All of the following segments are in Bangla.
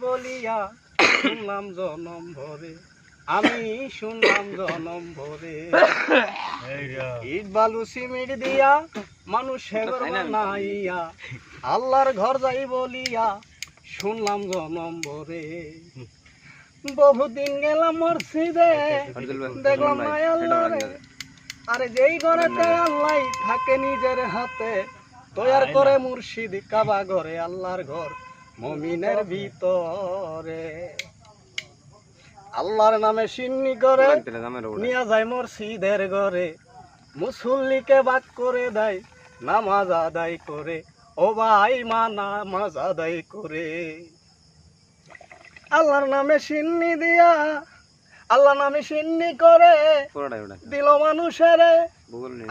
বলিয়া শুনলাম জনম ভরে, আমি শুনলাম জনম ভরে। ইট বালু সিমেন্ট দিয়া মানুষে ঘর বানাইয়া আল্লাহর ঘর যাই বলিয়া শুনলাম জনম ভরে। বহুদিন গেলাম মসজিদে দেখলাম না আল্লাহরে, আরে যেই ঘরেতে আল্লাহ থাকে নিজের হাতে তৈয়ার করে মুর্শিদ কাবা ঘরে আল্লাহর ঘর মুমিনের ভিতরে। আল্লাহর নামে সিন্নি করে নিয়ে যায় মসজিদের ঘরে, মুসল্লিকে বাদ করে দেয় নামাজ আদায় করে, ও ভাই মা নামাজ আদায় করে। আল্লাহর নামে সিন্নি দিয়া আল্লাহ নামে সিন্নি করে দিল মানুষের,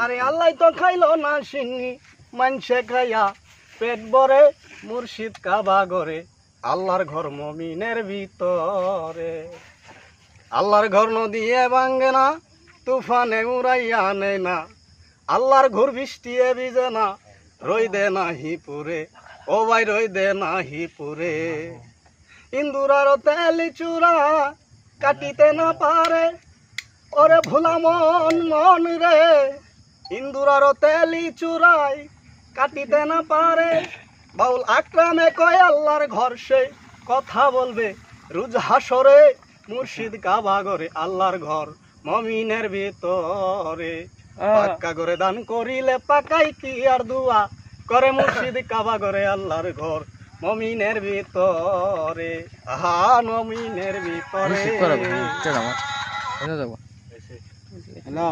আরে আল্লাহ তো খাইলো না সিন্নি মানসে খাইয়া পেট ভরে মুর্শিদ কাবা ঘরে আল্লাহর ঘর মুমিনের ভিতরে। আল্লাহর ঘর নদীয়ে ভাঙ্গে না, তুফানে উড়াইয়া নেয় না, আল্লাহর ঘর বৃষ্টিয়ে ভিজে না, রই দে নাহি পুরে, ও ভাই রই দে নাহি পুরে। ইন্দুরার তেলি চূড়া কাটিতে না পারে, ওরে ভোলা মন মন রে, ইন্দুরার তেলি চূড়াই কাটিতে না পারে। বাউল আকরামে কয় আল্লাহর ঘর সে কথা বলবে রুজ হাসরে, মুর্শিদ কাবা ঘরে আল্লাহর ঘর মুমিনের ভিতরে। পাক্কা করে দান করিলে পাকাই কি আর দুয়া করে, মুর্শিদ কাবা ঘরে আল্লাহর ঘর মুমিনের ভিতরে। আহা মুমিনের ভিতরে। হ্যালো।